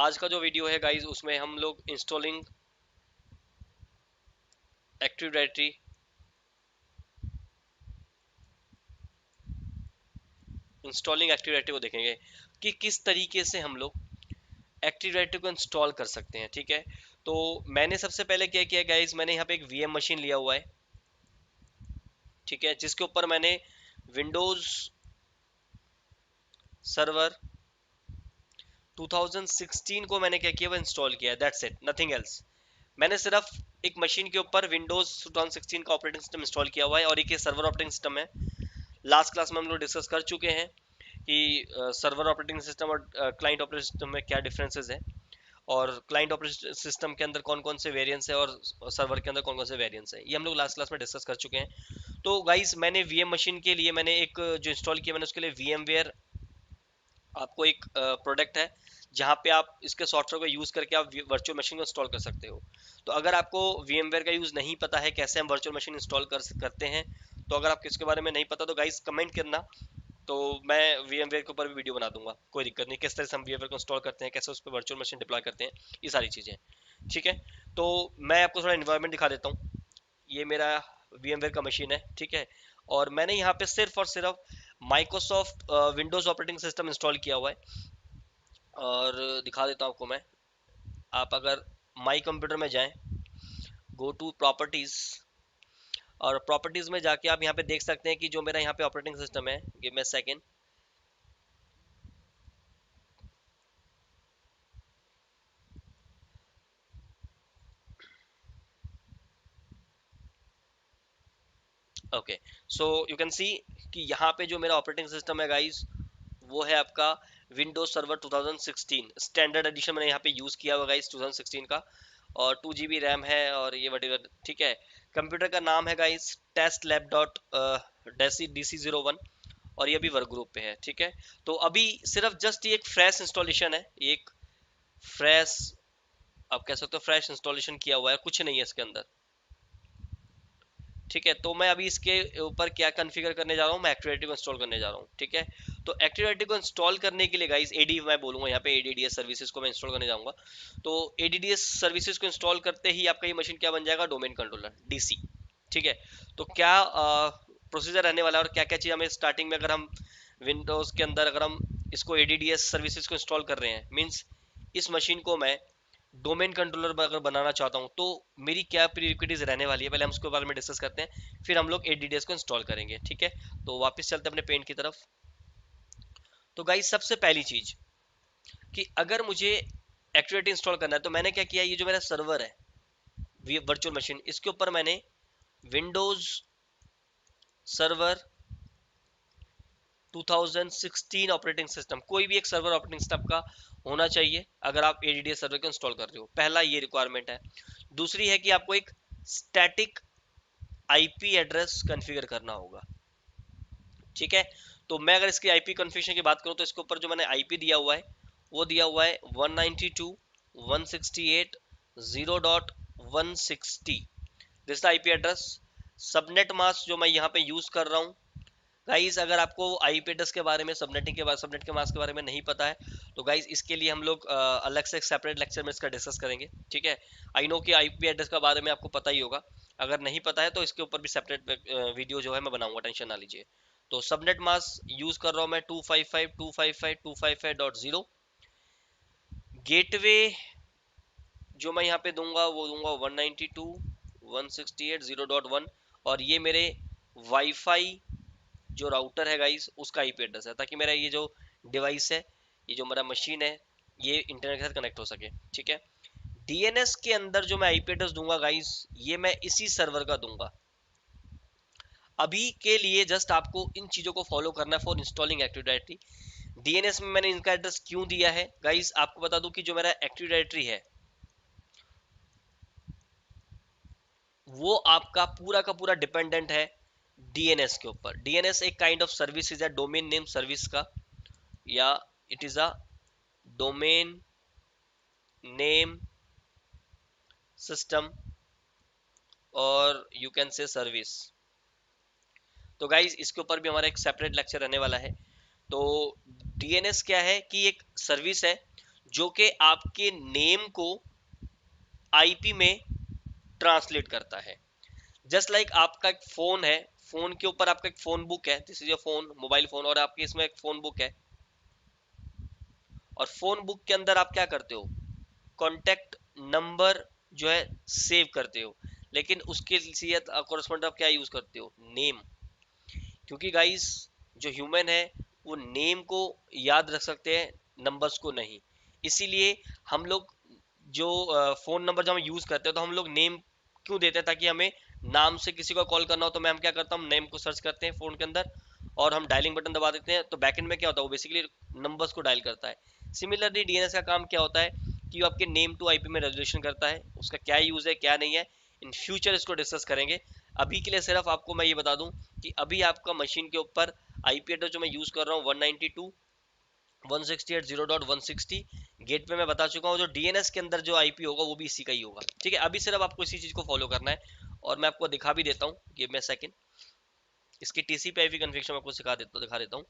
आज का जो वीडियो है गाइज उसमें हम लोग इंस्टॉलिंग एक्टिव डायरेक्टरी को देखेंगे कि किस तरीके से हम लोग एक्टिव डायरेक्टरी को इंस्टॉल कर सकते हैं। ठीक है, तो मैंने सबसे पहले क्या किया गाइज, मैंने यहाँ पे एक वीएम मशीन लिया हुआ है। ठीक है, जिसके ऊपर मैंने विंडोज सर्वर 2016 को मैंने क्या किया, वो इंस्टॉल किया है। That's it, nothing else. मैंने सिर्फ एक मशीन के ऊपर विंडोज 2016 का ऑपरेटिंग सिस्टम इंस्टॉल किया हुआ है और एक ये सर्वर ऑपरेटिंग सिस्टम है। लास्ट क्लास में हम लोग डिस्कस कर चुके हैं कि सर्वर ऑपरेटिंग सिस्टम और क्लाइंट ऑपरेटिंग सिस्टम में क्या डिफरेंसेस है, और क्लाइंट ऑपरेटिंग सिस्टम के अंदर कौन कौन से वेरिएंट्स है और सर्वर के अंदर कौन कौन से वेरिएंट्स है, ये हम लोग लास्ट क्लास में डिस्कस कर चुके हैं। तो गाइस, मैंने वीएम मशीन के लिए मैंने एक जो इंस्टॉल किया, मैंने उसके लिए VMware, आपको एक प्रोडक्ट है जहाँ पे आप इसके सॉफ्टवेयर को यूज करके आप वर्चुअल मशीन को इंस्टॉल कर सकते हो। तो अगर आपको VMware का यूज नहीं पता है कैसे हम वर्चुअल मशीन इंस्टॉल करते हैं, तो अगर आपको इसके बारे में नहीं पता तो गाइस कमेंट करना, तो मैं VMware के ऊपर भी वीडियो बना दूंगा, कोई दिक्कत नहीं। किस तरह से हम VMware को इंस्टॉल करते हैं, कैसे उस पर वर्चुअल मशीन डिप्लॉय करते हैं, ये सारी चीजें। ठीक है, तो मैं आपको थोड़ा एनवायरनमेंट दिखा देता हूँ। ये मेरा VMware का मशीन है। ठीक है, और मैंने यहाँ पे सिर्फ और सिर्फ Microsoft Windows operating system install किया हुआ है। और दिखा देता हूँ आपको मैं। आप अगर माई कंप्यूटर में जाएं, गो टू प्रॉपर्टीज, और प्रॉपर्टीज में जाके आप यहाँ पे देख सकते हैं कि जो मेरा यहाँ पे ऑपरेटिंग सिस्टम है, give me a second. Okay, so you can सी कि यहाँ पे जो मेरा ऑपरेटिंग सिस्टम है गाइस, वो है आपका विंडोज सर्वर 2016 स्टैंडर्ड एडिशन मैंने यहाँ पे यूज किया हुआ गाइस 2016 का, और 2 GB रैम है और ये वटेवर। ठीक है, कंप्यूटर का नाम है guys test lab dot DC01, और ये भी वर्क ग्रुप पे है। ठीक है, तो अभी सिर्फ जस्ट ये एक फ्रेश इंस्टॉलेशन है, एक फ्रेश, आप कह सकते हो फ्रेश इंस्टॉलेशन किया हुआ है, कुछ नहीं है इसके अंदर। ठीक है, तो मैं अभी इसके ऊपर क्या कॉन्फ़िगर करने जा रहा हूँ, मैं एक्टिव डायरेक्टरी को इंस्टॉल करने जा रहा हूँ। ठीक है, तो एक्टिव डायरेक्टरी को इंस्टॉल करने के लिए गाइस एडी मैं बोलूंगा, यहाँ पे ADDS सर्विसेज को मैं इंस्टॉल करने जाऊंगा। तो ADDS सर्विसेज को इंस्टॉल करते ही आपका ये मशीन क्या बन जाएगा, डोमेन कंट्रोलर DC। ठीक है, तो क्या प्रोसीजर रहने वाला है और क्या क्या चीज़ हमें स्टार्टिंग में, अगर हम विंडोज के अंदर अगर हम इसको ADDS सर्विसेज को इंस्टॉल कर रहे हैं, मीन्स इस मशीन को मैं डोमेन कंट्रोलर अगर बनाना चाहता हूं तो मेरी क्या प्रीरिक्विजिट रहने वाली है, पहले हम उसके बारे में डिस्कस करते हैं, फिर हम लोग ADDS को इंस्टॉल करेंगे। ठीक है, तो वापस चलते हैं अपने पेंट की तरफ। तो गाइस, सबसे पहली चीज कि अगर मुझे एक्टिविटी इंस्टॉल करना है, तो मैंने क्या किया, ये जो मेरा सर्वर है वर्चुअल मशीन, इसके ऊपर मैंने विंडोज सर्वर 2016 ऑपरेटिंग सिस्टम, कोई भी एक सर्वर ऑपरेटिंग सिस्टम का होना चाहिए अगर आप ADDS सर्वर को इंस्टॉल कर रहे हो। पहला ये रिक्वायरमेंट है। दूसरी है कि आपको एक स्टैटिक IP एड्रेस कॉन्फ़िगर करना होगा। ठीक है, तो मैं अगर इसकी IP कॉन्फ़िगरेशन की बात करूं, तो इसके ऊपर जो मैंने IP दिया हुआ है, वो दिया हुआ है 192.168.0.160। This the IP address. Subnet mask जो मैं यहाँ पे यूज कर रहा हूँ गाइस, अगर आपको IP एड्रेस के बारे में, सबनेट के मास्क के बारे में नहीं पता है, तो गाइस इसके लिए हम लोग अलग से एक सेपरेट लेक्चर में इसका डिस्कस करेंगे। ठीक है, आई नो कि IP एड्रेस के बारे में आपको पता ही होगा, अगर नहीं पता है तो इसके ऊपर भी सेपरेट वीडियो जो है मैं बनाऊंगा, टेंशन ना लीजिए। तो सबनेट मास्क यूज कर रहा हूँ मैं 255.255.255.0। गेटवे जो मैं यहाँ पे दूंगा वो दूंगा 192.168.0.1, और ये मेरे वाईफाई जो राउटर है गाइस उसका IP एड्रेस है, ताकि मेरा ये जो डिवाइस है, ये जो मेरा मशीन है, ये इंटरनेट के साथ कनेक्ट हो सके। ठीक है, DNS के अंदर जो मैं IP एड्रेस दूंगा गाइस, ये मैं इसी सर्वर का दूंगा। अभी के लिए जस्ट आपको इन चीजों को फॉलो करना है for installing active directory. DNS में मैंने इनका एड्रेस क्यों दिया है गाइस, आपको बता दूं कि जो मेरा एक्टिव डायरेक्टरी है वो आपका पूरा का पूरा डिपेंडेंट है DNS के ऊपर। DNS एक काइंड ऑफ सर्विस है, डोमेन नेम सर्विस का, या it is a domain name system, और यू कैन से सर्विस। तो गाइज इसके ऊपर भी हमारा एक सेपरेट लेक्चर रहने वाला है। तो DNS क्या है कि एक सर्विस है जो कि आपके नेम को आईपी में ट्रांसलेट करता है। जस्ट लाइक आपका एक फोन है, फोन के ऊपर आपका एक फोन बुक है, this is your phone, mobile phone, और आपके इसमें एक फोन बुक है, और फोन बुक के अंदर आप क्या करते हो, कॉन्टेक्ट नंबर जो है सेव करते हो, लेकिन उसके लिए कोरस्पॉन्ड आप क्या यूज करते हो, नेम। क्योंकि गाइस जो ह्यूमन है वो नेम को याद रख सकते हैं, नंबर्स को नहीं। इसीलिए हम लोग जो फोन नंबर जब हम यूज करते हैं तो हम लोग नेम क्यों देते हैं, ताकि हमें नाम से किसी को कॉल करना हो तो मैं हम क्या करता हूँ, नेम को सर्च करते हैं फोन के अंदर और हम डायलिंग बटन दबा देते हैं, तो बैकएंड में क्या होता है, वो बेसिकली नंबर्स को डायल करता है। सिमिलरली डीएनएस का काम क्या होता है कि वो आपके नेम टू आईपी में रेजोल्यूशन करता है, उसका क्या यूज है क्या नहीं है, इन फ्यूचर इसको डिस्कस करेंगे। अभी के लिए सिर्फ आपको मैं ये बता दूं कि अभी आपका मशीन के ऊपर आईपी एड्रेस जो मैं यूज कर रहा हूँ 192.168.0.160 गेट पे मैं बता चुका हूँ, जो डीएनएस के अंदर जो आईपी होगा वो भी इसी का ही होगा। ठीक है, अभी सिर्फ आपको इसी चीज को फॉलो करना है, और मैं आपको दिखा भी देता हूँ, गिव मी अ सेकंड। इसकी टीसीपी आईपी कन्फिग्रेशन आपको दिखा देता हूँ।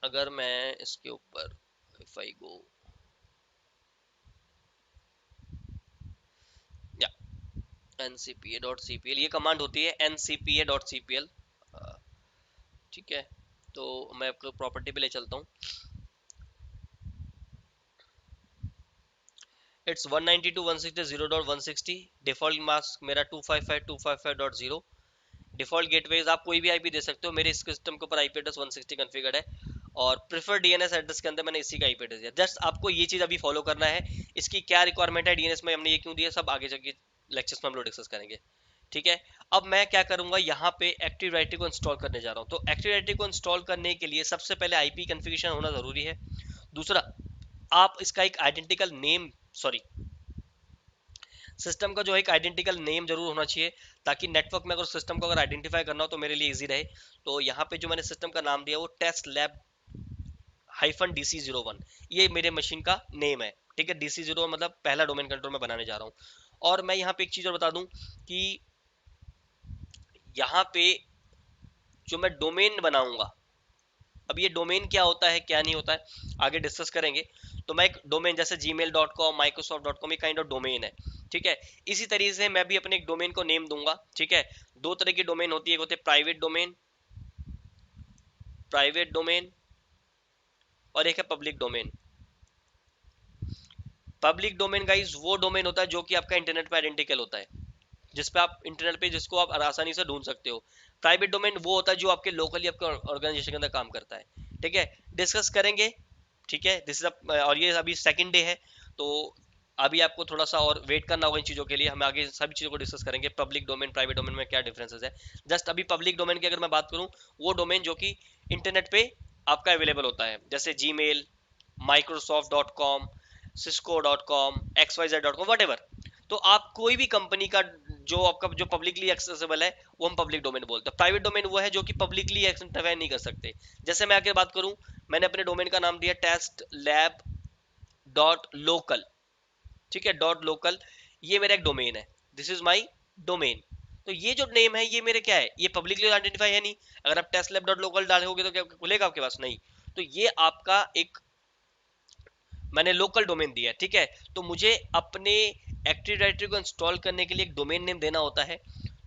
अगर मैं इसके ऊपर इफ आई गो या ncpa.cpl, ये कमांड होती है ncpa.cpl। ठीक है, तो मैं आपको प्रॉपर्टी पे ले चलता हूँ। इट्स 192.160.160, डिफॉल्ट मास्क मेरा 255.255.0। डिफॉल्ट गेटवेज आप कोई भी आईपी दे सकते हो, मेरे इस सिस्टम के ऊपर आईपी एड्रेस 160 कॉन्फ़िगर्ड है, और प्रेफर डीएनएस एड्रेस के अंदर मैंने इसी का आईपी एड्रेस दिया। जस्ट आपको ये चीज अभी फॉलो करना है, इसकी क्या रिक्वायरमेंट है डीएनएस में, हमने ये क्यों दिया, सब आगे जाके लेक्चर्स में हम लोग डिस्कस करेंगे। ठीक है, अब मैं क्या करूंगा, यहाँ पे एक्टिव डायरेक्टरी को इंस्टॉल करने जा रहा हूँ। तो एक्टिव डायरेक्टरी को इंस्टॉल करने के लिए सबसे पहले आईपी कॉन्फ़िगरेशन होना जरूरी है। दूसरा, आप इसका एक आइडेंटिकल नेम, सॉरी, सिस्टम का जो एक आइडेंटिकल नेम जरूर होना चाहिए, ताकि नेटवर्क में अगर सिस्टम को अगर आइडेंटिफाई करना हो तो मेरे लिए इजी रहे। तो यहाँ पे जो मैंने सिस्टम का नाम दिया वो टेस्ट लैब -DC01, ये मेरे मशीन का नेम है। ठीक है, DC01 मतलब पहला डोमेन कंट्रोल मैं बनाने जा रहा हूँ। और मैं यहाँ पे एक चीज और बता दूं कि यहाँ पे जो मैं डोमेन बनाऊंगा, अब ये डोमेन क्या होता है क्या नहीं होता है आगे डिस्कस करेंगे। तो मैं एक डोमेन जैसे gmail.com, microsoft.com, ये काइंड ऑफ डोमेन है। ठीक है, इसी तरीके से मैं भी अपने एक डोमेन को नेम दूंगा। ठीक है, दो तरह की डोमेन होती है, एक होते हैं प्राइवेट डोमेन और एक है public domain. Public domain guys वो डोमेन होता है जो कि आपका इंटरनेट पे आइडेंटिकल होता है, जिस पे आप इंटरनेट पे जिसको आप आसानी से ढूंढ सकते हो। प्राइवेट डोमेन वो होता है जो आपके लोकली आपके ऑर्गेनाइजेशन के अंदर काम करता है। ठीक है, डिस्कस करेंगे। ठीक है, दिस इज, और ये अभी सेकंड डे है, तो अभी आपको थोड़ा सा और वेट करना होगा इन चीज़ों के लिए। हम आगे सभी चीज़ों को डिस्कस करेंगे, पब्लिक डोमेन प्राइवेट डोमेन में क्या डिफरेंसेस है। जस्ट अभी पब्लिक डोमेन की अगर मैं बात करूं, वो डोमेन जो कि इंटरनेट पे आपका अवेलेबल होता है, जैसे Gmail, माइक्रोसॉफ्ट.com, cisco.com, xyz.com, what ever. तो आप कोई भी कंपनी का जो आपका जो पब्लिकली एक्सेसिबल है वो हम पब्लिक डोमेन बोलते हैं। प्राइवेट डोमेन वो है जो कि पब्लिकली एक्सेसिबल नहीं कर सकते। जैसे मैं आगे बात करूं, मैंने अपने डोमेन का नाम दिया टेस्ट लैब डॉट लोकल। ठीक है, डॉट लोकल, ये मेरा एक डोमेन है, दिस इज माई डोमेन। तो ये जो नेम है ये मेरे क्या है, ये पब्लिकली आइडेंटिफाई है नहीं। अगर आप टेस्ट लैब डॉट लोकल डालोगे तो क्या खुलेगा आपके पास, नहीं। तो ये आपका एक मैंने लोकल डोमेन दिया है। ठीक है, तो मुझे अपने एक्टिव डायरेक्टरी को इंस्टॉल करने के लिए एक डोमेन नेम देना होता है,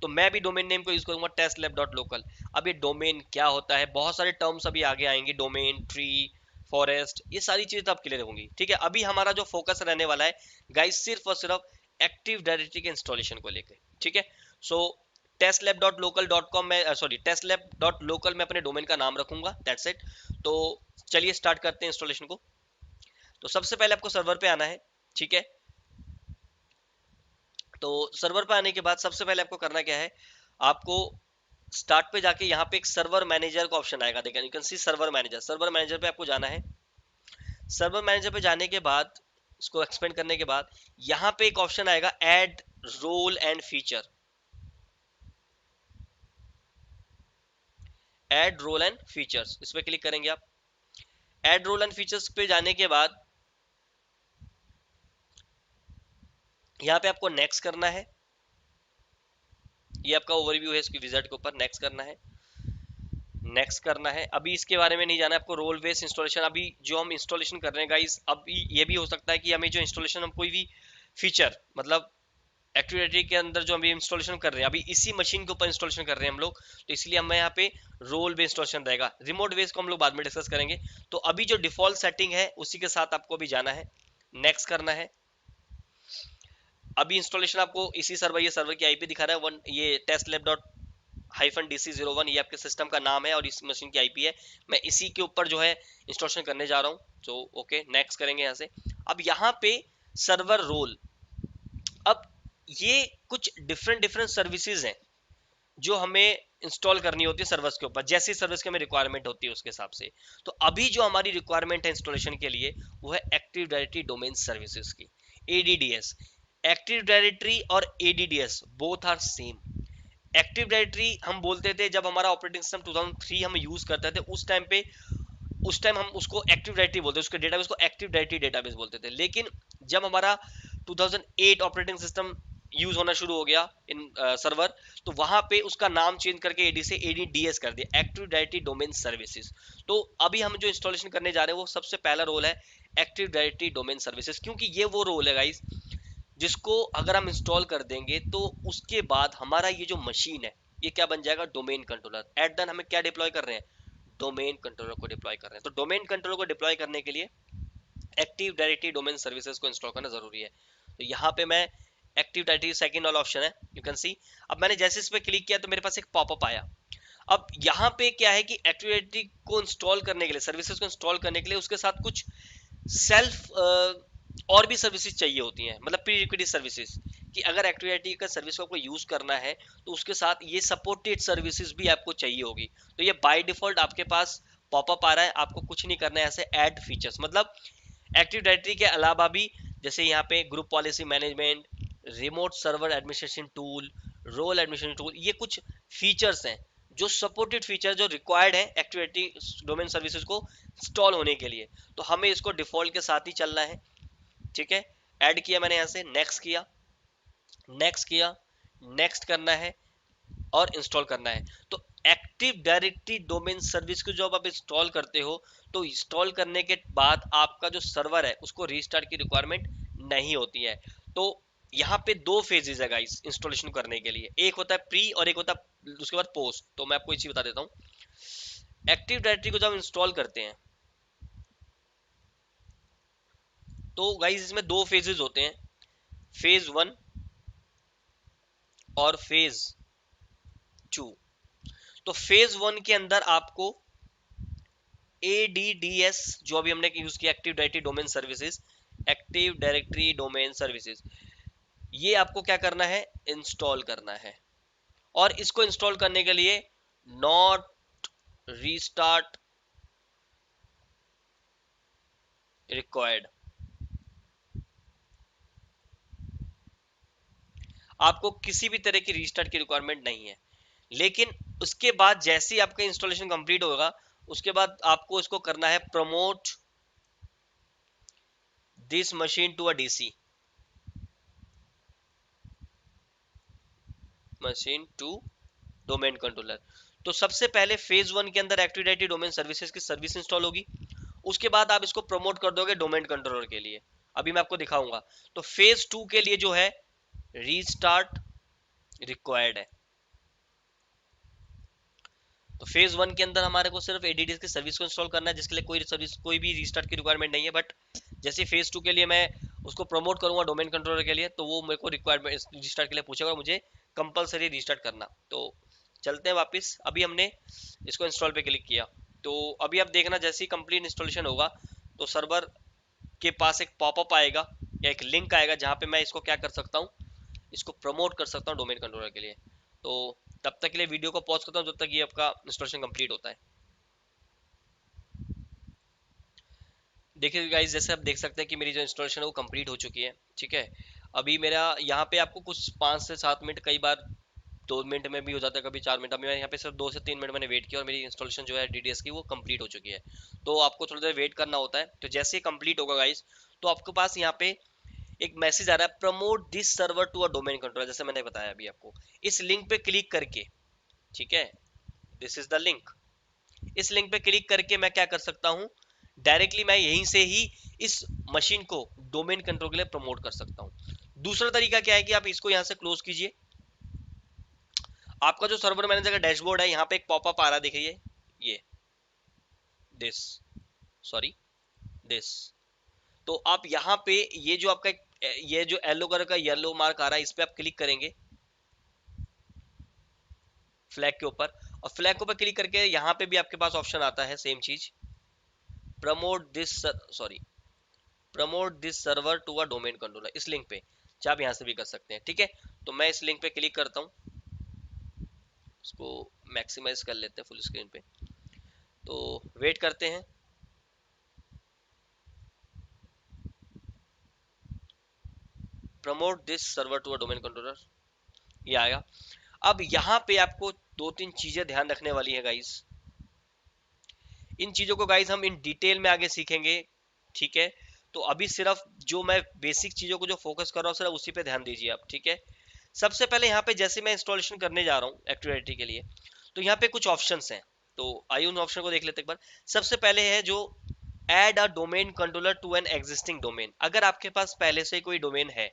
तो मैं भी डोमेन नेम को यूज करूंगा टेस्ट लैब डॉट लोकल। अब ये डोमेन क्या होता है, बहुत सारे टर्म्स अभी आगे आएंगे, डोमेन, ट्री, फॉरेस्ट, ये सारी चीजें तो आप क्लियर होंगी। ठीक है, अभी हमारा जो फोकस रहने वाला है गाइस सिर्फ और सिर्फ एक्टिव डायरेक्टरी के इंस्टॉलेशन को लेकर। ठीक है, सो testlab.local.com में, सॉरी, testlab.local में अपने डोमेन का नाम रखूंगा, दैट्स इट। तो चलिए स्टार्ट करते हैं इंस्टॉलेशन को। तो सबसे पहले आपको सर्वर पे आना है। ठीक है, तो सर्वर पे आने के बाद सबसे पहले आपको करना क्या है, आपको स्टार्ट पे जाके यहाँ पे एक सर्वर मैनेजर का ऑप्शन आएगा, देखिए you can C server manager. Server manager पे आपको जाना है। सर्वर मैनेजर पे जाने के बाद, इसको एक्सपेंड करने के बाद, यहाँ पे एक ऑप्शन आएगा add role and feature. Add role and features, इस पे क्लिक करेंगे आप। ऐड रोल एंड फीचर्स पे जाने के बाद यहाँ पे आपको नेक्स्ट करना है। ये आपका ओवरव्यू है इसकी विजार्ड के ऊपर, नेक्स्ट करना है। नेक्स्ट करना है। अभी इसके बारे में नहीं जाना है आपको, रोल बेस्ड इंस्टॉलेशन। अभी जो हम इंस्टॉलेशन कर रहे हैं गाइस, अभी ये भी हो सकता है कि हमें जो इंस्टॉलेशन, हम कोई भी फीचर मतलब एक्टिव डायरेक्टरी के अंदर जो हम इंस्टॉलेशन कर रहे हैं, अभी इसी मशीन के ऊपर इंस्टॉलेशन कर रहे हैं हम लोग, तो इसलिए हमें यहाँ पे रोल बेस्ड इंस्टॉलेशन रहेगा। रिमोट बेस्ड को हम लोग बाद में डिस्कस करेंगे। तो अभी जो डिफॉल्ट सेटिंग है उसी के साथ आपको अभी जाना है, नेक्स्ट करना है। अभी इंस्टॉलेशन आपको इसी सर्वर, ये सर्वर की आईपी दिखा रहा है वन, ये test lab dot hyphen DC01, ये आपके सिस्टम का नाम है और इस मशीन की आईपी है। मैं इसी के ऊपर जो है इंस्टॉलेशन करने जा रहा हूँ। तो ओके, नेक्स्ट करेंगे यहाँ से। अब यहाँ पे सर्वर रोल, अब ये कुछ डिफरेंट डिफरेंट सर्विसेज हैं जो हमें इंस्टॉल करनी होती है सर्विस के ऊपर, जैसी सर्विस की हमें रिक्वायरमेंट होती है उसके हिसाब से। तो अभी जो हमारी रिक्वायरमेंट है इंस्टॉलेशन के लिए, वो है एक्टिव डायरेक्टरी डोमेन सर्विसेज की, ADDS। एक्टिव डायरेक्टरी और ADDS both are same. Active directory हम बोलते थे जब हमारा ऑपरेटिंग सिस्टम 2003 हम यूज करते थे, उस टाइम हम उसको एक्टिव डायरेक्टरी बोलते थे, उसके डेटाबेस को एक्टिव डायरेक्टरी डेटाबेस बोलते थे। लेकिन जब हमारा 2008 ऑपरेटिंग सिस्टम यूज होना शुरू हो गया इन सर्वर, तो वहां पे उसका नाम चेंज करके AD से ADDS कर दिया, एक्टिव डायरेक्टरी डोमेन सर्विसेज। तो अभी हम जो इंस्टॉलेशन करने जा रहे हैं वो सबसे पहला रोल है एक्टिव डायरेक्टरी डोमेन सर्विसेज, क्योंकि ये वो रोल है गाइस जिसको अगर हम इंस्टॉल कर देंगे तो उसके बाद हमारा ये जो मशीन है ये क्या बन जाएगा, डोमेन कंट्रोलर। एट देन हमें क्या डिप्लॉय कर रहे हैं, डोमेन कंट्रोलर को डिप्लॉय कर रहे हैं। तो डोमेन कंट्रोलर को डिप्लॉय करने के लिए एक्टिव डायरेक्टरी डोमेन सर्विसेज को इंस्टॉल करना जरूरी है। तो यहाँ पे मैं एक्टिव डायरेक्टरी सेकंड वाला ऑप्शन है, यू कैन सी। अब मैंने जैसे इस पे क्लिक किया तो मेरे पास एक पॉपअप आया। अब यहाँ पे क्या है कि एक्टिव डायरेक्टरी को इंस्टॉल करने के लिए, सर्विसेज को इंस्टॉल करने के लिए उसके साथ कुछ सेल्फ और भी सर्विसेज चाहिए होती हैं, मतलब प्री रिक्विजिट सर्विसेज, कि अगर एक्टिविटी का सर्विस को आपको यूज करना है तो उसके साथ ये सपोर्टेड सर्विसेज भी आपको चाहिए होगी। तो ये बाय डिफॉल्ट आपके पास पॉपअप आ रहा है, आपको कुछ नहीं करना है ऐसे ऐड फीचर्स, मतलब एक्टिव डायरेक्टरी के अलावा भी, जैसे यहाँ पे group policy management, remote server administration tool, role administration tool, ये कुछ फीचर्स हैं जो सपोर्टेड फीचर जो रिक्वायर्ड है एक्टिविटी डोमेन सर्विसेज को इंस्टॉल होने के लिए। तो हमें इसको डिफॉल्ट के साथ ही चलना है, ठीक है। ऐड किया मैंने यहाँ से, नेक्स्ट किया, नेक्स्ट किया, नेक्स्ट करना है और इंस्टॉल करना है। तो एक्टिव डायरेक्टरी डोमेन सर्विस को जब आप इंस्टॉल करते हो तो इंस्टॉल करने के बाद आपका जो सर्वर है उसको रीस्टार्ट की रिक्वायरमेंट नहीं होती है। तो यहाँ पे दो फेजेस है गाइस इंस्टॉलेशन करने के लिए, एक होता है प्री और एक होता है उसके बाद पोस्ट। तो मैं आपको इसी बता देता हूँ। एक्टिव डायरेक्टरी को जब हम इंस्टॉल करते हैं तो गाइस इसमें दो फेजेस होते हैं, फेज 1 और फेज 2। तो फेज 1 के अंदर आपको ADDS जो अभी हमने यूज किया, active directory domain services, active directory domain services, ये आपको क्या करना है, इंस्टॉल करना है। और इसको इंस्टॉल करने के लिए नॉट रीस्टार्ट रिक्वायर्ड, आपको किसी भी तरह की रीस्टार्ट की रिक्वायरमेंट नहीं है। लेकिन उसके बाद जैसे ही आपका इंस्टॉलेशन कंप्लीट होगा उसके बाद आपको इसको करना है promote this machine to a DC machine to domain controller. तो सबसे पहले फेज 1 के अंदर एक्टिव डायरेक्टरी डोमेन सर्विसेज की सर्विस इंस्टॉल होगी, उसके बाद आप इसको प्रमोट कर दोगे डोमेन कंट्रोलर के लिए। अभी मैं आपको दिखाऊंगा। तो फेज 2 के लिए जो है रीस्टार्ट रिक्वायर्ड है। तो फेज 1 के अंदर हमारे को सिर्फ ADDS की सर्विस को इंस्टॉल करना है, जिसके लिए कोई सर्विस, कोई भी रीस्टार्ट की रिक्वायरमेंट नहीं है। बट जैसे फेज 2 के लिए मैं उसको प्रमोट करूंगा डोमेन कंट्रोलर के लिए, तो वो मेरे को रिक्वायरमेंट रीस्टार्ट के लिए पूछेगा और मुझे कंपलसरी रीस्टार्ट करना। तो चलते हैं वापस। अभी हमने इसको इंस्टॉल पे क्लिक किया, तो अभी आप देखना जैसे ही कंप्लीट इंस्टॉलेशन होगा तो सर्वर के पास एक पॉपअप आएगा या एक लिंक आएगा जहाँ पे मैं इसको क्या कर सकता हूँ, इसको प्रमोट कर सकता हूँ डोमेन कंट्रोलर के लिए। तो तब तक के लिए वीडियो को पॉज करता हूँ जब तक ये आपका इंस्टॉलेशन कंप्लीट होता है। देखिए गाइस, जैसे आप देख सकते हैं कि मेरी जो इंस्टॉलेशन है वो कंप्लीट हो चुकी है, ठीक है। अभी मेरा यहाँ पे आपको कुछ 5 से 7 मिनट, कई बार 2 मिनट में भी हो जाता है, कभी 4 मिनट। अभी मैं यहाँ पे सिर्फ 2 से 3 मिनट मैंने वेट किया और मेरी इंस्टॉलेशन जो है DDS की वो कंप्लीट हो चुकी है। तो आपको थोड़ी देर वेट करना होता है। तो जैसे ही कंप्लीट होगा गाइस तो आपके पास यहाँ पे एक मैसेज आ रहा है, promote this server to a domain controller, जैसे मैंने बताया अभी आपको। इस लिंक पे क्लिक करके, ठीक है, दिस इज द लिंक, इस लिंक पे क्लिक करके मैं क्या कर सकता हूं, डायरेक्टली मैं यहीं से ही इस मशीन को डोमेन कंट्रोल के लिए प्रमोट कर सकता हूं। दूसरा तरीका क्या है कि आप इसको यहां से क्लोज कीजिए। आपका जो सर्वर मैनेजर का डैशबोर्ड है, यहाँ पे एक पॉपअप आ रहा है, देखिए ये दिस, सॉरी दिस। तो आप यहाँ पे ये जो आपका ये जो येलो कलर का येलो मार्क आ रहा है, इस पे आप क्लिक करेंगे फ्लैग के ऊपर, और फ्लैग के ऊपर क्लिक करके यहाँ पे भी आपके पास ऑप्शन आता है सेम चीज, promote this, sorry promote this server to a domain controller, इस लिंक पे चाहे आप यहाँ से भी कर सकते हैं। ठीक है, तो मैं इस लिंक पे क्लिक करता हूँ, इसको मैक्सिमाइज कर लेते हैं फुल स्क्रीन पे, तो वेट करते हैं। Promote this server to a domain controller, ये आएगा। अब यहाँ पे आपको दो तीन चीजें ध्यान रखने वाली है गाइस, इन चीजों को गाइस हम इन डिटेल में आगे सीखेंगे। ठीक है, तो अभी सिर्फ जो मैं बेसिक चीजों को जो फोकस कर रहा हूँ सिर्फ उसी पे ध्यान दीजिए आप। ठीक है, सबसे पहले यहाँ पे जैसे मैं इंस्टॉलेशन करने जा रहा हूँ एक्टिविटी के लिए, तो यहाँ पे कुछ ऑप्शंस हैं, तो आइए उन ऑप्शन को देख लेते हैं एक बार। सबसे पहले है जो add a domain controller to an existing domain. अगर आपके पास पहले से कोई डोमेन है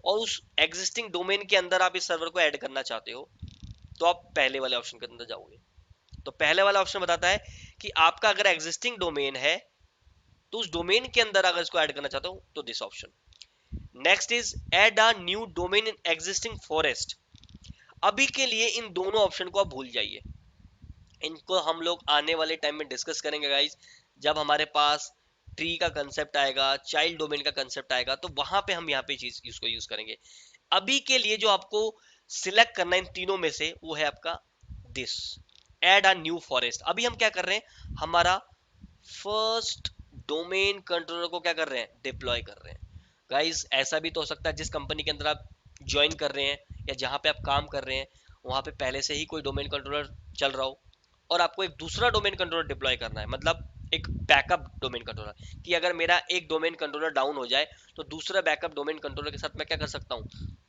और उस एग्जिस्टिंग डोमेन के अंदर आप इस सर्वर को ऐड करना चाहते हो, तो आप पहले वाले ऑप्शन के अंदर जाओगे। तो पहले वाला ऑप्शन बताता है कि आपका अगर एग्जिस्टिंग डोमेन है तो उस डोमेन के अंदर अगर इसको ऐड करना चाहते हो तो this option. Next is add a new domain in existing forest. अभी के लिए इन दोनों ऑप्शन को आप भूल जाइए, इनको हम लोग आने वाले टाइम में डिस्कस करेंगे गाइस। जब हमारे पास ट्री का कंसेप्ट आएगा, चाइल्ड डोमेन का कंसेप्ट आएगा, तो वहां पे हम यहाँ पे चीज इसको यूज करेंगे। अभी के लिए जो आपको सिलेक्ट करना है इन तीनों में से, वो है आपका this, add a new forest. अभी हम क्या कर रहे हैं, हमारा फर्स्ट डोमेन कंट्रोलर को क्या कर रहे हैं, डिप्लॉय कर रहे हैं। गाइस ऐसा भी तो हो सकता है जिस कंपनी के अंदर आप ज्वाइन कर रहे हैं या जहां पे आप काम कर रहे हैं, वहां पे पहले से ही कोई डोमेन कंट्रोलर चल रहा हो और आपको एक दूसरा डोमेन कंट्रोलर डिप्लॉय करना है, मतलब एक बैकअप डोमेन कंट्रोलर, कि अगर मेरा एक डोमेन कंट्रोलर डाउन हो जाए तो दूसरा बैकअप डोमेन कंट्रोलर के साथ मैं क्या कर सकता हूँ,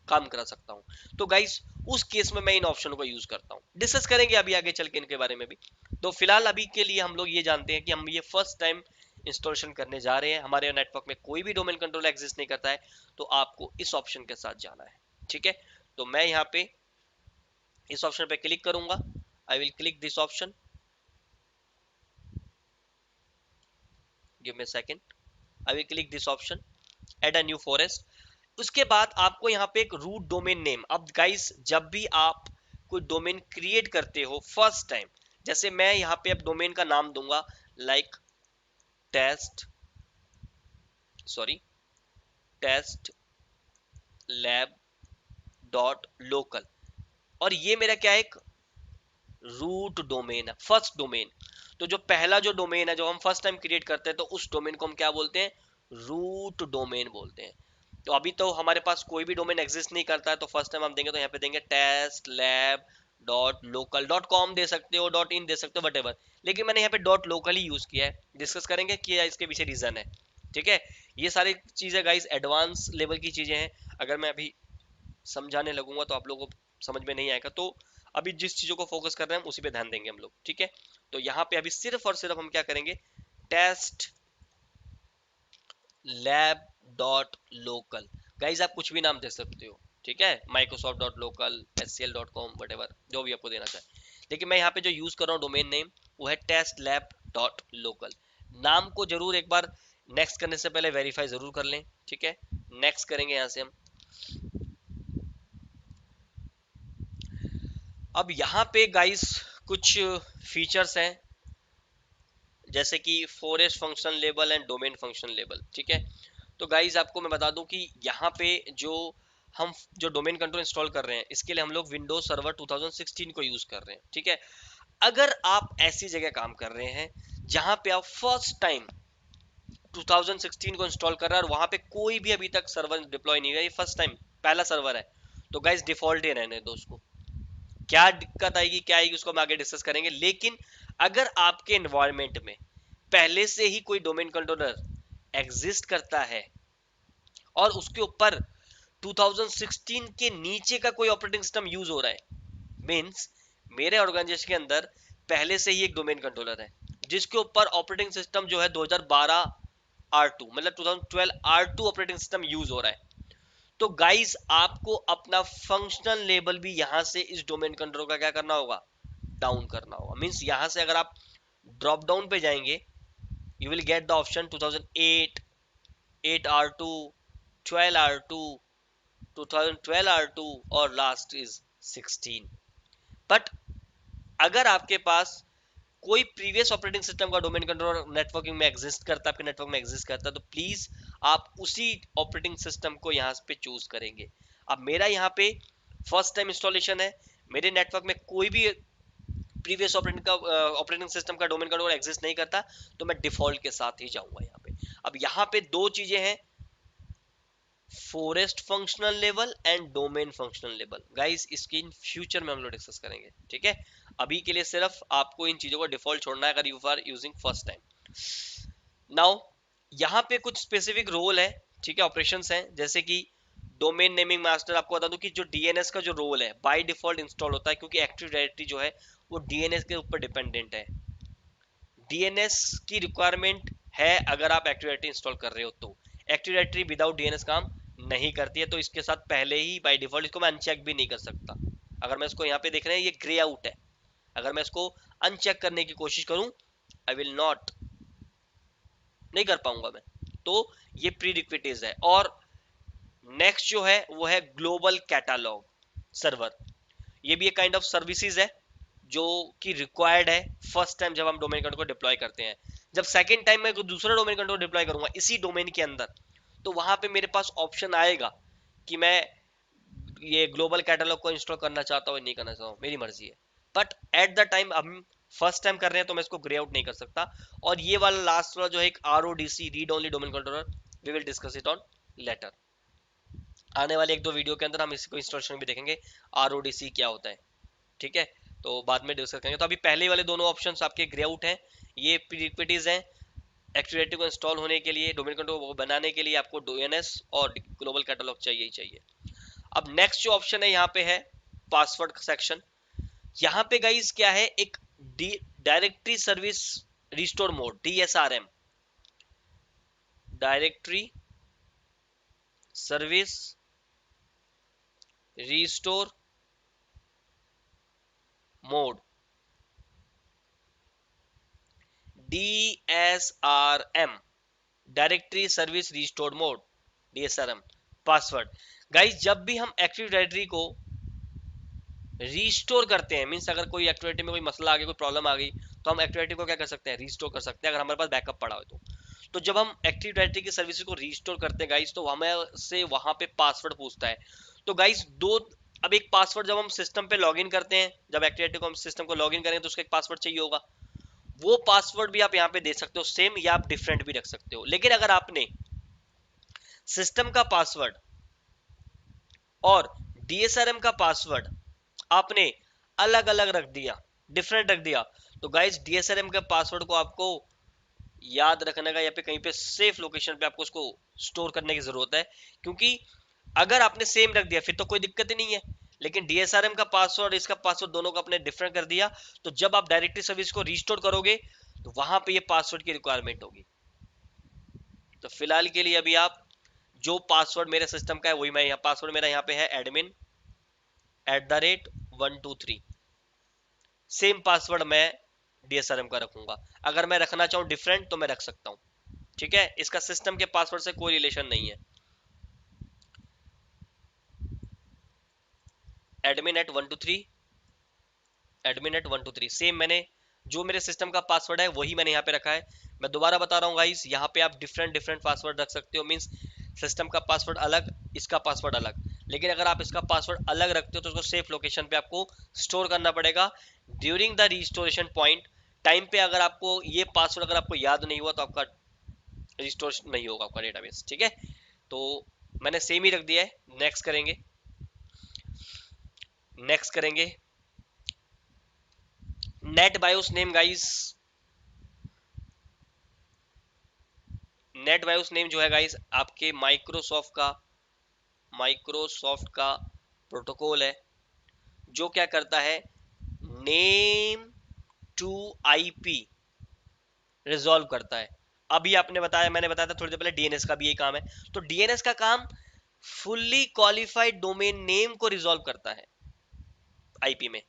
काम करा सकता हूँ। तो गाइस उस केस में मैं इन ऑप्शन को यूज करता हूँ, डिस्कस करेंगे अभी आगे चल के इनके बारे में भी। तो फिलहाल अभी के लिए हम लोग ये जानते हैं कि हम ये फर्स्ट टाइम इंस्टॉलेशन करने जा रहे हैं, हमारे नेटवर्क में कोई भी डोमेन कंट्रोलर एग्जिस्ट नहीं करता है, तो आपको इस ऑप्शन के साथ जाना है। ठीक है, तो मैं यहाँ पे इस ऑप्शन पे क्लिक करूंगा, I will click this option, give me second, I will click this option, add a new forest. उसके बाद आपको यहाँ पे एक रूट डोमेन नेम, अब गाइस जब भी आप कोई डोमेन क्रिएट करते हो फर्स्ट टाइम, जैसे मैं यहाँ पे अब डोमेन का नाम दूंगा like test, sorry test lab dot local, और ये मेरा क्या है, एक रूट डोमेन है, फर्स्ट डोमेन। तो जो पहला जो डोमेन है जो हम फर्स्ट टाइम क्रिएट करते हैं, तो उस डोमेन को हम क्या बोलते हैं, रूट डोमेन बोलते हैं। तो अभी तो हमारे पास कोई भी डोमेन एग्जिस्ट नहीं करता है, तो फर्स्ट टाइम हम देंगे तो यहाँ पे देंगे test lab dot local, dot com दे सकते हो, डॉट इन दे सकते हो, वट, लेकिन मैंने यहाँ पे डॉट लोकल ही यूज किया है। डिस्कस करेंगे कि इसके पीछे रीजन है। ठीक है, ये सारी चीजें गाइस एडवांस लेवल की चीजें हैं, अगर मैं अभी समझाने लगूंगा तो आप लोगों को समझ में नहीं आएगा, तो अभी जिस चीजों को फोकस कर रहे हैं हम उसी पे ध्यान देंगे हम लोग। ठीक है, तो यहाँ पे अभी सिर्फ और सिर्फ हम क्या करेंगे, test lab dot local. Guys आप कुछ भी नाम दे सकते हो, ठीक है, Microsoft dot local, scl.com, whatever जो भी आपको देना चाहे, लेकिन मैं यहाँ पे जो यूज कर रहा हूँ डोमेन नेम, वो है टेस्ट लैब डॉट लोकल। नाम को जरूर एक बार नेक्स्ट करने से पहले वेरीफाई जरूर कर लें। ठीक है, नेक्स्ट करेंगे यहाँ से हम। अब यहाँ पे गाइस कुछ फीचर्स हैं, जैसे कि forest function label and domain function label. ठीक है, तो गाइस आपको मैं बता दूं कि यहाँ पे जो हम जो डोमेन कंट्रोल इंस्टॉल कर रहे हैं, इसके लिए हम लोग विंडोज सर्वर 2016 को यूज कर रहे हैं। ठीक है, अगर आप ऐसी जगह काम कर रहे हैं जहां पे आप फर्स्ट टाइम 2016 को इंस्टॉल कर रहे हैं और वहां पे कोई भी अभी तक सर्वर डिप्लॉय नहीं हुआ, ये फर्स्ट टाइम पहला सर्वर है, तो गाइस डिफॉल्ट ही रहने दो उसको। क्या दिक्कत आएगी, क्या आएगी, उसको हम आगे डिस्कस करेंगे। लेकिन अगर आपके एनवायरमेंट में पहले से ही कोई डोमेन कंट्रोलर एग्जिस्ट करता है और उसके ऊपर 2016 के नीचे का कोई ऑपरेटिंग सिस्टम यूज हो रहा है, मींस मेरे ऑर्गेनाइजेशन के अंदर पहले से ही एक डोमेन कंट्रोलर है जिसके ऊपर ऑपरेटिंग सिस्टम जो है 2012 R2 मतलब 2012 R2 ऑपरेटिंग सिस्टम यूज हो रहा है। तो गाइस आपको अपना फंक्शनल लेवल भी यहां से इस डोमेन कंट्रोलर का क्या करना होगा, डाउन करना होगा। मींस यहां से अगर आप ड्रॉप डाउन पे जाएंगे, you will get the option 2008, 8R2, 12R2, 2012R2 और लास्ट इज 16। बट अगर आपके पास कोई प्रीवियस ऑपरेटिंग सिस्टम का डोमेन कंट्रोलर नेटवर्किंग में एग्जिस्ट करता है, आपके नेटवर्क में एग्जिस्ट करता है, तो प्लीज आप उसी ऑपरेटिंग सिस्टम को यहाँ पे चूज करेंगे। अब मेरा यहाँ पे फर्स्ट टाइम इंस्टॉलेशन है, मेरे नेटवर्क में कोई भी प्रीवियस ऑपरेटिंग सिस्टम का डोमेन कंट्रोलर एग्जिस्ट नहीं करता, तो मैं डिफॉल्ट के साथ ही जाऊंगा यहाँ पे। अब यहाँ पे दो चीजें हैं, forest functional level and domain functional level. Guys इसकी इन फ्यूचर में हम लोग डिस्कस करेंगे, ठीक है। अभी के लिए सिर्फ आपको इन चीजों को डिफॉल्ट छोड़ना है अगर you are using first time. Now यहाँ पे कुछ स्पेसिफिक रोल है, ठीक है, ऑपरेशंस हैं, जैसे कि डोमेन नेमिंग मास्टर। आपको बता दूं कि जो डीएनएस का जो रोल है बाय डिफॉल्ट इंस्टॉल होता है, क्योंकि एक्टिव डायरेक्टरी जो है वो डीएनएस के ऊपर डिपेंडेंट है। डीएनएस की रिक्वायरमेंट है अगर आप एक्टिव डायरेक्टरी इंस्टॉल कर रहे हो तो। एक्टिव डायरेक्टरी विदाउट डीएनएस काम नहीं करती है, तो इसके साथ पहले ही बाय डिफॉल्ट इसको मैं अनचेक भी नहीं कर सकता। अगर मैं इसको यहाँ पे देख रहे हैं ये ग्रे आउट है, अगर मैं इसको अनचेक करने की कोशिश करूं आई विल नॉट, नहीं कर पाऊंगा मैं। तो ये प्री रिक्विटीज है। और नेक्स्ट जो है वो है ग्लोबल कैटालॉग सर्वर। ये भी एक काइंड ऑफ सर्विसेज है जो कि रिक्वायर्ड है फर्स्ट टाइम जब हम डोमेन कंट्रोल को डिप्लॉय करते हैं। जब सेकंड टाइम मैं दूसरा डोमेन कंट्रोल डिप्लॉय करूंगा इसी डोमेन के अंदर, तो वहां पे मेरे पास ऑप्शन आएगा कि मैं ये ग्लोबल कैटलॉग को इंस्टॉल करना चाहता हूँ नहीं करना चाहता हूँ, मेरी मर्जी है। बट एट द टाइम हम फर्स्ट टाइम कर रहे हैं तो मैं इसको ग्रे आउट नहीं कर सकता। और ये वाला लास्ट वाला जो है एक RODC read only domain controller, we will discuss it on later. आने वाले एक दो वीडियो के अंदर हम इसको इंस्टॉलेशन भी देखेंगे RODC क्या होता है, ठीक है। तो बाद में डिस्कस करेंगे। तो अभी पहले वाले दोनों ऑप्शंस आपके ग्रे आउट हैं, ये प्रीरिक्विटीज हैं। एक्टिविटी को इंस्टॉल होने के लिए, डोमेन कंट्रोल बनाने के लिए आपको डीएनएस और ग्लोबल कैटलॉग चाहिए ही चाहिए। अब नेक्स्ट जो ऑप्शन है यहाँ पे है पासवर्ड सेक्शन। यहाँ पे गाइस क्या है, एक directory service restore mode, DSRM, directory service restore mode, DSRM, directory service restore mode, DSRM। Password guys जब भी हम एक्टिव डायरेक्टरी को रीस्टोर करते हैं, मींस अगर कोई एक्टिविटी में कोई मसला आ गया, कोई प्रॉब्लम आ गई, तो हम एक्टिविटी को क्या कर सकते हैं, रीस्टोर कर सकते हैं अगर हमारे पास बैकअप पड़ा हो तो जब हम एक्टिव डायरेक्टरी की सर्विस को रीस्टोर करते हैं गाइस, तो हमें से वहां पे पासवर्ड पूछता है। तो गाइस दो, अब एक पासवर्ड जब हम सिस्टम पे लॉगिन करते हैं, जब एक्टिविटी को हम सिस्टम को लॉगिन करेंगे तो उसका एक पासवर्ड चाहिए होगा। वो पासवर्ड भी आप यहाँ पे दे सकते हो सेम, या आप डिफरेंट भी रख सकते हो। लेकिन अगर आपने सिस्टम का पासवर्ड और DSRM का पासवर्ड आपने अलग अलग रख दिया, डिफरेंट रख दिया, तो गाइस DSRM के पासवर्ड को आपको याद रखने का या पे कहीं पे सेफ लोकेशन पे आपको उसको स्टोर करने की जरूरत है। क्योंकि अगर आपने सेम रख दिया फिर तो कोई दिक्कत ही नहीं है, लेकिन DSRM का पासवर्ड इसका पासवर्ड दोनों को आपने डिफरेंट कर दिया, तो जब आप डायरेक्टरी सर्विस को रिस्टोर करोगे तो वहां पे ये पासवर्ड की रिक्वायरमेंट होगी। तो फिलहाल के लिए अभी आप जो पासवर्ड मेरे सिस्टम का है वही मैं यहाँ, पासवर्ड मेरा यहाँ पे है admin@123, सेम पासवर्ड मैं DSRM का रखूंगा। अगर मैं रखना चाहूँ डिफरेंट तो मैं रख सकता हूँ, ठीक है। इसका सिस्टम के पासवर्ड से कोई रिलेशन नहीं है। admin@123, admin@123 सेम मैंने जो मेरे सिस्टम का पासवर्ड है वही मैंने यहाँ पे रखा है। मैं दोबारा बता रहा हूँ गाइस, यहाँ पे आप डिफरेंट डिफरेंट पासवर्ड रख सकते हो, मींस सिस्टम का पासवर्ड अलग, इसका पासवर्ड अलग। लेकिन अगर आप इसका पासवर्ड अलग रखते हो तो उसको सेफ लोकेशन पे आपको स्टोर करना पड़ेगा during the restoration point time पे। अगर आपको ये पासवर्ड अगर आपको याद नहीं हुआ तो आपका रिस्टोर नहीं होगा आपका डेटाबेस, ठीक है। तो मैंने सेम ही रख दिया है। नेक्स्ट करेंगे, नेक्स्ट करेंगे net BIOS name guys. Net BIOS name जो है गाइस आपके माइक्रोसॉफ्ट का प्रोटोकॉल है जो क्या करता है, नेम टू आईपी रिजॉल्व करता है। अभी आपने बताया, मैंने बताया था थोड़ी देर पहले, डीएनएस का भी यही काम है। तो डीएनएस का काम फुल्ली क्वालिफाइड डोमेन नेम को रिजॉल्व करता है आईपी में।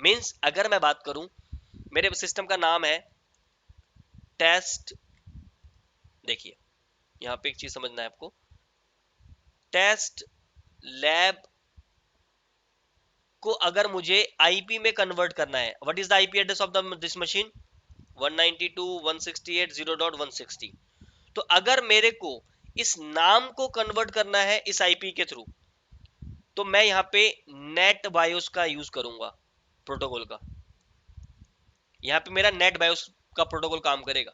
मींस अगर मैं बात करूं, मेरे सिस्टम का नाम है टेस्ट, देखिए यहां पे एक चीज समझना है आपको, टेस्ट लैब को अगर मुझे आईपी में कन्वर्ट करना है, what is the IP address of this machine, 192.168.0.160। तो अगर मेरे को इस नाम को कन्वर्ट करना है इस आईपी के थ्रू, तो मैं यहां पे नेट बायोस का यूज करूंगा, प्रोटोकॉल का। यहां पे मेरा नेट बायोस का प्रोटोकॉल काम करेगा।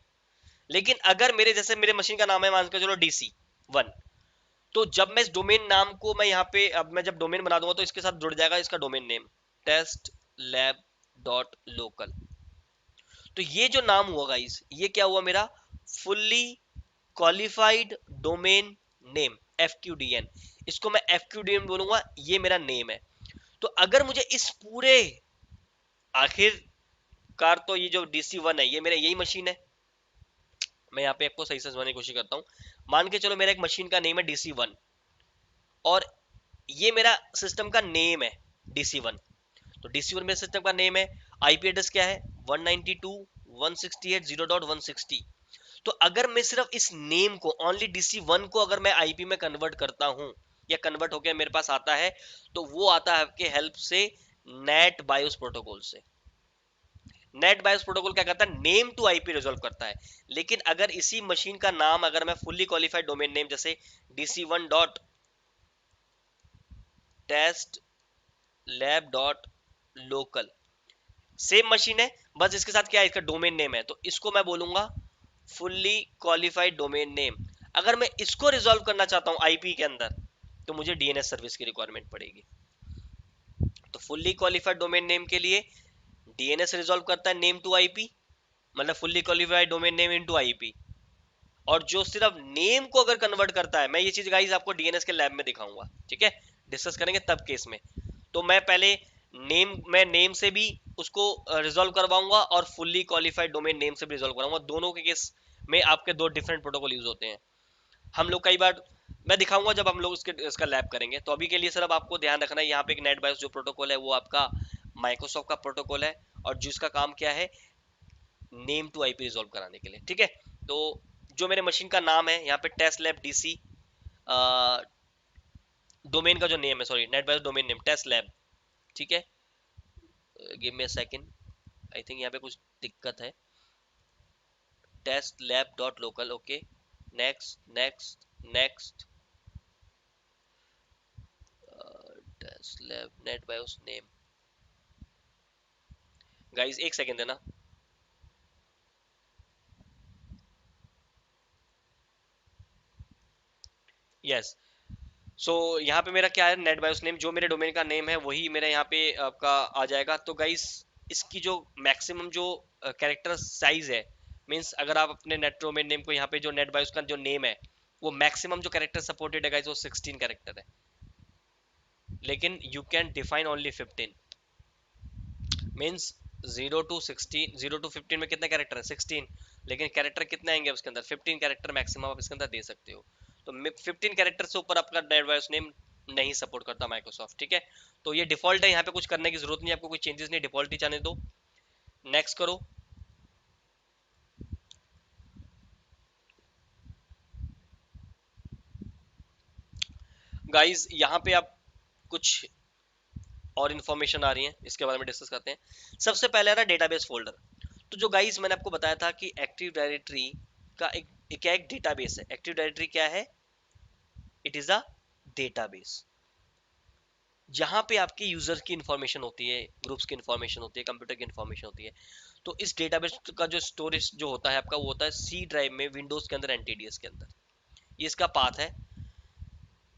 लेकिन अगर मेरे जैसे मेरे मशीन का नाम है, मान के चलो DC1, तो जब मैं इस डोमेन नाम को मैं यहाँ पे, अब मैं जब डोमेन बना दूंगा तो इसके साथ जुड़ जाएगा इसका domain name test lab dot local. तो ये जो नाम हुआ गाइस, ये क्या हुआ मेरा, fully qualified domain name, FQDN। इसको मैं FQDN बोलूंगा, ये मेरा नेम है। तो अगर मुझे इस पूरे, आखिरकार तो ये जो DC1 है ये मेरा यही मशीन है। मैं यहाँ पे आपको सही से समझाने की कोशिश करता हूँ। मान के चलो मेरा एक मशीन का नेम है DC1, और ये मेरा सिस्टम का नेम है DC1। तो DC1 मेरे सिस्टम का नेम है। आईपी एड्रेस क्या है, 192.168.0.160। तो अगर मैं सिर्फ इस नेम को, ओनली DC1 को अगर मैं आईपी में कन्वर्ट करता हूं, या कन्वर्ट होकर मेरे पास आता है, तो वो आता है आपके हेल्प से नेट बायोस प्रोटोकॉल से। नेट बायोस प्रोटोकॉल क्या करता है, नेम टू आईपी रिजॉल्व करता है। लेकिन अगर इसी मशीन का नाम अगर मैं फुल्ली क्वालिफाइड डोमेन नेम जैसे DC1 dot test lab dot local, same machine है, बस इसके साथ क्या है, इसका डोमेन नेम है, तो इसको मैं बोलूंगा फुल्ली क्वालिफाइड डोमेन नेम। अगर मैं इसको रिजॉल्व करना चाहता हूं आईपी के अंदर, तो मुझे डीएनएस सर्विस की रिक्वायरमेंट पड़ेगी। तो फुल्ली क्वालिफाइड डोमेन नेम के लिए डीएनएस रिजॉल्व करता है नेम टू आईपी, मतलब fully qualified domain name into IP. और जो सिर्फ नेम को अगर कन्वर्ट करता है, मैं ये चीज गाइस आपको डीएनएस के लैब में दिखाऊंगा, ठीक है, डिस्कस करेंगे तब केस में। तो मैं पहले मैं नेम से भी उसको रिजॉल्व करवाऊंगा, और फुल्ली क्वालिफाइड डोमेन नेम से भी रिजॉल्व कराऊंगा। दोनों के केस में आपके दो डिफरेंट प्रोटोकॉल यूज होते हैं। हम लोग कई बार, मैं दिखाऊंगा जब हम लोग इसका लैब करेंगे। तो अभी के लिए सिर्फ आपको ध्यान रखना है, यहाँ पे एक नेट बायोस जो प्रोटोकॉल है वो आपका माइक्रोसॉफ्ट का प्रोटोकॉल है, और जिसका काम क्या है, नेम टू आईपी रिजॉल्व कराने के लिए, ठीक है। तो जो मेरे मशीन का नाम है यहाँ पे टेस्ट लैब DC, डोमेन का जो नेम है, sorry NetBIOS domain name test lab, ठीक है। Give me a second, I think यहाँ पे कुछ दिक्कत है। Test lab dot local, okay, next next next, test lab NetBIOS name. Guys एक सेकंड देना। यस, सो यहाँ पे मेरा क्या है, नेट बायोस नेम, जो मेरे डोमेन का नेम है वही मेरा यहाँ पे आपका आ जाएगा। तो गाइस इसकी जो मैक्सिमम जो कैरेक्टर साइज है, मींस अगर आप अपने नेट डोमेन नेम को यहाँ पे, जो नेट बायोस का जो नेम है, वो मैक्सिमम जो कैरेक्टर सपोर्टेड है गाइस वो 16 कैरेक्टर है। लेकिन you can define only 15, means 0 to 16, 0 to 15 में कितने कैरेक्टर है, 16। लेकिन कैरेक्टर कितने आएंगे उसके अंदर, 15 कैरेक्टर मैक्सिमम आप इसके अंदर दे सकते हो। तो 15 कैरेक्टर से ऊपर आपका डेटाबेस नेम नहीं सपोर्ट करता माइक्रोसॉफ्ट, ठीक है। तो ये डिफॉल्ट है, यहाँ पे कुछ करने की जरूरत नहीं, आपको कोई चेंजेस नहीं, डिफॉल्ट ही जाने दो। नेक्स्ट करो। गाइस यहाँ पे आप कुछ और इन्फॉर्मेशन आ रही है, इसके बारे में डिस्कस करते हैं। सबसे पहले आ रहा है डेटाबेस फोल्डर। तो जो गाइस मैंने आपको बताया था कि एक्टिव डायरेक्टरी का एक डेटाबेस है। एक्टिव डायरेक्टरी क्या है, इट इज अ डेटाबेस जहां पे आपके यूजर की इंफॉर्मेशन होती है, ग्रुप्स की इंफॉर्मेशन होती है, कंप्यूटर की इंफॉर्मेशन होती है। तो इस डेटाबेस का जो स्टोरेज जो होता है आपका, वो होता है सी ड्राइव में, विंडोज के अंदर, एनटीडीएस के अंदर। ये इसका पाथ है।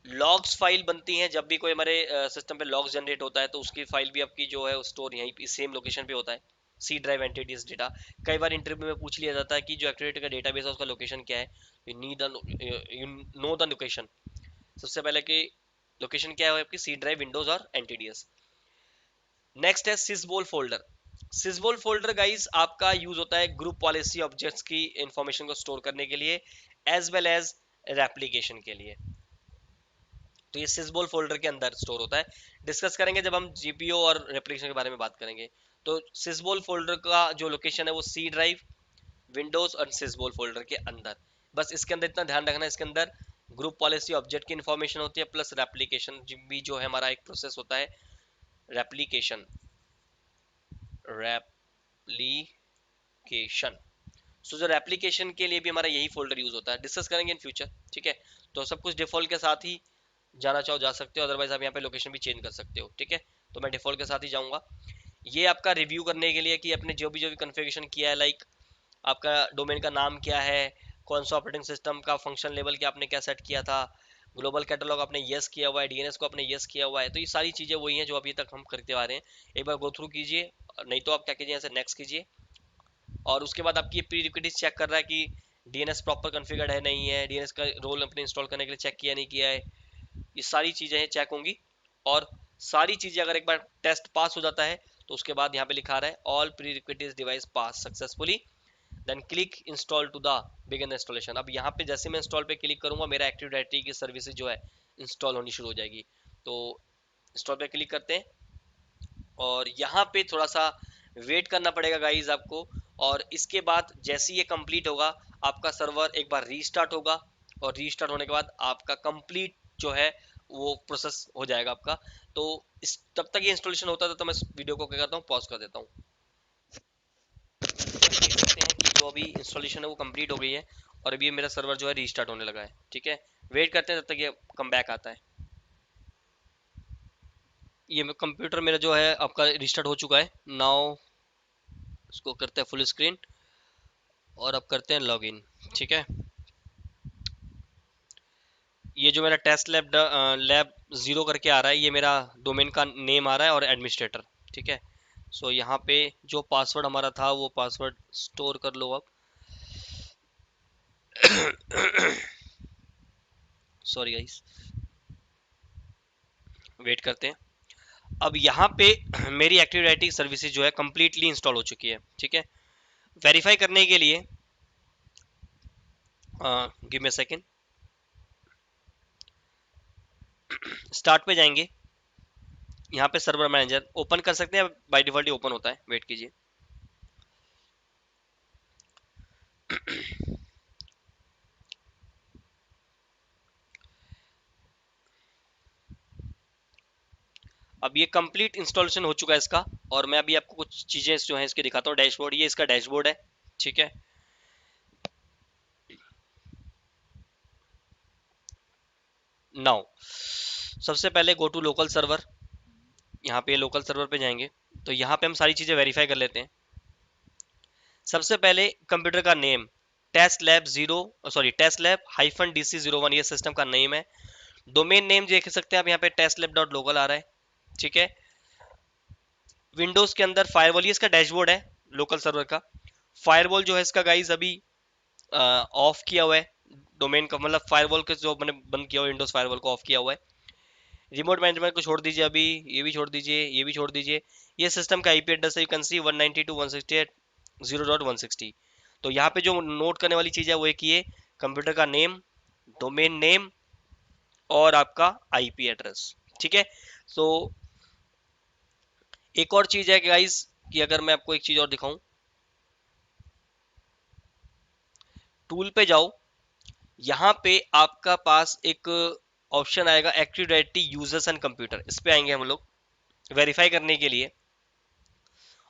लॉग्स फाइल बनती हैं जब भी कोई हमारे सिस्टम पे लॉग्स जनरेट होता है, तो उसकी फाइल भी आपकी जो है स्टोर यहीं सेम लोकेशन पे होता है, सी ड्राइव एनटीडीएस डेटा। कई बार इंटरव्यू में पूछ लिया जाता है कि जो एक्टिविटी का डेटाबेस है उसका लोकेशन क्या है, यू नो द लोकेशन। सबसे पहले कि लोकेशन क्या है आपकी, सी ड्राइव, विंडोज और एनटीडीएस। नेक्स्ट है सिसबोल फोल्डर। सिजबोल फोल्डर गाइस आपका यूज होता है ग्रुप पॉलिसी ऑब्जेक्ट्स की इंफॉर्मेशन को स्टोर करने के लिए, एज वेल एज रेप्लिकेशन के लिए। तो ये सिजबोल फोल्डर के अंदर स्टोर होता है। डिस्कस करेंगे जब हम जीपीओ और रेप्लिकेशन के बारे में बात करेंगे। तो सिजबोल फोल्डर का जो लोकेशन है वो सी ड्राइव, विंडोज और सिजबोल फोल्डर के अंदर। बस इसके अंदर इतना ध्यान रखना है, इसके अंदर ग्रुप पॉलिसी ऑब्जेक्ट की इंफॉर्मेशन होती है प्लस रेप्लिकेशन भी जो है हमारा एक प्रोसेस होता है, रेप्लिकेशन, रेप्लिकेशन। सो जो रेप्लिकेशन के लिए भी हमारा यही फोल्डर यूज होता है, डिस्कस करेंगे इन फ्यूचर, ठीक है। तो सब कुछ डिफॉल्ट के साथ ही जाना चाहो जा सकते हो, अदरवाइज आप यहाँ पे लोकेशन भी चेंज कर सकते हो, ठीक है। तो मैं डिफॉल्ट के साथ ही जाऊंगा। ये आपका रिव्यू करने के लिए कि आपने जो भी कॉन्फ़िगरेशन किया है, लाइक आपका डोमेन का नाम क्या है, कौन सा ऑपरेटिंग सिस्टम का फंक्शन लेवल क्या आपने क्या सेट किया था, ग्लोबल कैटलॉग आपने यस किया हुआ है, डीएनएस को आपने यस किया हुआ है। तो ये सारी चीज़ें वही हैं जो अभी तक हम करते आ रहे हैं। एक बार गो थ्रू कीजिए, नहीं तो आप क्या कीजिए, यहाँ से नेक्स्ट कीजिए। और उसके बाद आपकी प्री रिक्विजिट चेक कर रहा है कि डीएनएस प्रॉपर कॉन्फ़िगर्ड है नहीं है, डीएनएस का रोल अपने इंस्टॉल करने के लिए चेक किया नहीं किया है, ये सारी चीज़ें चेक होंगी। और सारी चीज़ें अगर एक बार टेस्ट पास हो जाता है तो उसके बाद यहाँ पे लिखा रहा है all prerequisite device pass successfully, then click install to the begin installation. अब यहाँ पे जैसे मैं इंस्टॉल पे क्लिक करूंगा मेरा एक्टिव डायरेक्टरी की सर्विसेज जो है इंस्टॉल होनी शुरू हो जाएगी। तो इंस्टॉल पे क्लिक करते हैं और यहाँ पे थोड़ा सा वेट करना पड़ेगा गाइज आपको। और इसके बाद जैसे ये कंप्लीट होगा आपका सर्वर एक बार रीस्टार्ट होगा, और रीस्टार्ट होने के बाद आपका कंप्लीट जो है वो प्रोसेस हो जाएगा आपका। तो इस तब तक ये इंस्टॉलेशन होता था, तो मैं इस वीडियो को क्या करता हूँ, पॉज कर देता हूँ। देख सकते हैं कि जो अभी इंस्टॉलेशन है वो कंप्लीट हो गई है और अभी मेरा सर्वर जो है रीस्टार्ट होने लगा है, ठीक है। वेट करते हैं तब तक ये कम बैक आता है। ये कंप्यूटर मेरा जो है आपका रिस्टार्ट हो चुका है नाउ। इसको करते हैं फुल स्क्रीन और अब करते हैं लॉगिन, ठीक है। ये जो मेरा टेस्ट लैब लैब जीरो करके आ रहा है, ये मेरा डोमेन का नेम आ रहा है और एडमिनिस्ट्रेटर, ठीक है। सो यहाँ पे जो पासवर्ड हमारा था वो पासवर्ड स्टोर कर लो अब। सॉरी गाइस, वेट करते हैं। अब यहाँ पे मेरी एक्टिव डायरेक्टरी सर्विसेज जो है कंप्लीटली इंस्टॉल हो चुकी है, ठीक है। वेरीफाई करने के लिए give me a second, start पे जाएंगे, यहाँ पे सर्वर मैनेजर ओपन कर सकते हैं, बाय डिफॉल्ट ही ओपन होता है, वेट कीजिए। अब ये कंप्लीट इंस्टॉलेशन हो चुका है इसका, और मैं अभी आपको कुछ चीजें जो है इसके दिखाता हूँ। डैशबोर्ड, ये इसका डैशबोर्ड है, ठीक है। नाउ सबसे पहले गो टू लोकल सर्वर, यहाँ पे लोकल सर्वर पे जाएंगे तो यहाँ पे हम सारी चीजें वेरीफाई कर लेते हैं। सबसे पहले कंप्यूटर का name test lab zero, sorry test lab hyphen DC01 ये सिस्टम का नेम है। डोमेन नेम देख सकते हैं आप यहाँ पे टेस्ट लैब डॉट लोकल आ रहा है, ठीक है। विंडोज के अंदर फायरवॉल, ये इसका डैशबोर्ड है लोकल सर्वर का। फायरवॉल जो है इसका गाइज अभी ऑफ किया हुआ है, डोमेन का मतलब फायरवॉल के जो मैंने बंद किया हुआ है, विंडोज फायरवॉल को ऑफ किया हुआ है। रिमोट मैनेजमेंट को छोड़ दीजिए अभी, ये भी छोड़ दीजिए, ये भी छोड़ दीजिए। ये सिस्टम का आईपी एड्रेस है, यू कैन सी 192.168.0.160। तो यहाँ पे जो नोट करने वाली चीज़ है वो एक ये कंप्यूटर का नेम, डोमेन नेम और आपका आईपी एड्रेस, ठीक है। तो एक और चीज़ है गाइस कि अगर मैं आपको एक चीज़ और दिखाऊं, टूल पे जाओ, यहाँ पे आपका पास एक ऑप्शन आएगा active directory users and computer, इस पे आएंगे हम लोग वेरीफाई करने के लिए।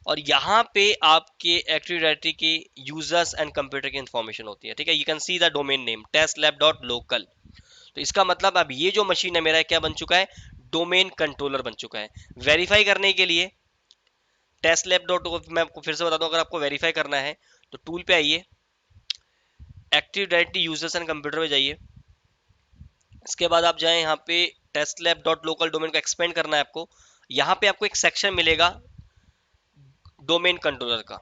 और यहाँ पे आपके एक्टिव डायरेक्टरी की यूजर्स एंड कंप्यूटर की इंफॉर्मेशन होती है, ठीक है। You can see the domain name test lab dot local. तो इसका मतलब अब ये जो मशीन है मेरा क्या बन चुका है, डोमेन कंट्रोलर बन चुका है। वेरीफाई करने के लिए टेस्ट लैब डॉट, मैं आपको फिर से बता दूं, अगर आपको वेरीफाई करना है तो टूल पे आइए, active directory users and computer पे जाइए। इसके बाद आप जाएं यहाँ पे test lab dot local, domain को एक्सपेंड करना है आपको। यहाँ पे आपको एक सेक्शन मिलेगा डोमेन कंट्रोलर का।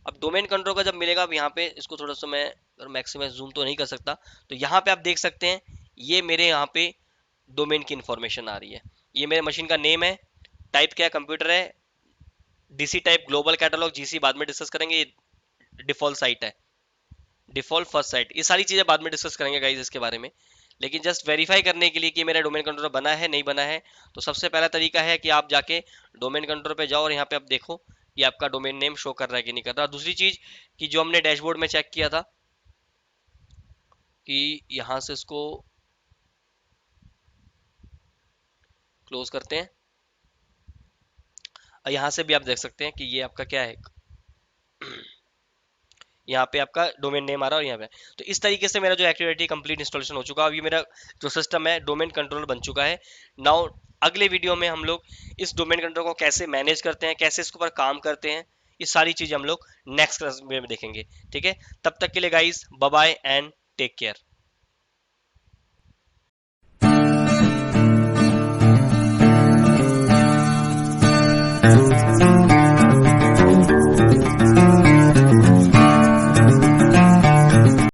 अब डोमेन कंट्रोलर का जब मिलेगा, अब यहाँ पे इसको थोड़ा सा मैं मैक्सिमाइज जूम तो नहीं कर सकता, तो यहाँ पे आप देख सकते हैं ये मेरे यहाँ पे डोमेन की इंफॉर्मेशन आ रही है। ये मेरे मशीन का नेम है, टाइप क्या है कंप्यूटर है, DC type global catalogue, GC बाद में डिस्कस करेंगे। डिफॉल्ट साइट है, डिफॉल्ट फर्स्ट साइट, ये सारी चीजें बाद में डिस्कस करेंगे गाइज इसके बारे में। लेकिन जस्ट वेरीफाई करने के लिए कि मेरा डोमेन कंट्रोलर बना है नहीं बना है, तो सबसे पहला तरीका है कि आप जाके डोमेन कंट्रोलर पे जाओ और यहाँ पे आप देखो कि आपका डोमेन नेम शो कर रहा है कि नहीं कर रहा। दूसरी चीज कि जो हमने डैशबोर्ड में चेक किया था कि यहाँ से इसको क्लोज करते हैं, और यहाँ से भी आप देख सकते हैं कि ये आपका क्या है, यहाँ पे आपका डोमेन नेम आ रहा है और यहाँ पे। तो इस तरीके से मेरा जो एक्टिविटी कंप्लीट इंस्टॉलेशन हो चुका है। अभी मेरा जो सिस्टम है डोमेन कंट्रोलर बन चुका है। नाउ अगले वीडियो में हम लोग इस डोमेन कंट्रोल को कैसे मैनेज करते हैं, कैसे इसके ऊपर काम करते हैं, ये सारी चीजें हम लोग नेक्स्ट क्लास में देखेंगे। ठीक है, तब तक के लिए guys bye bye and take care.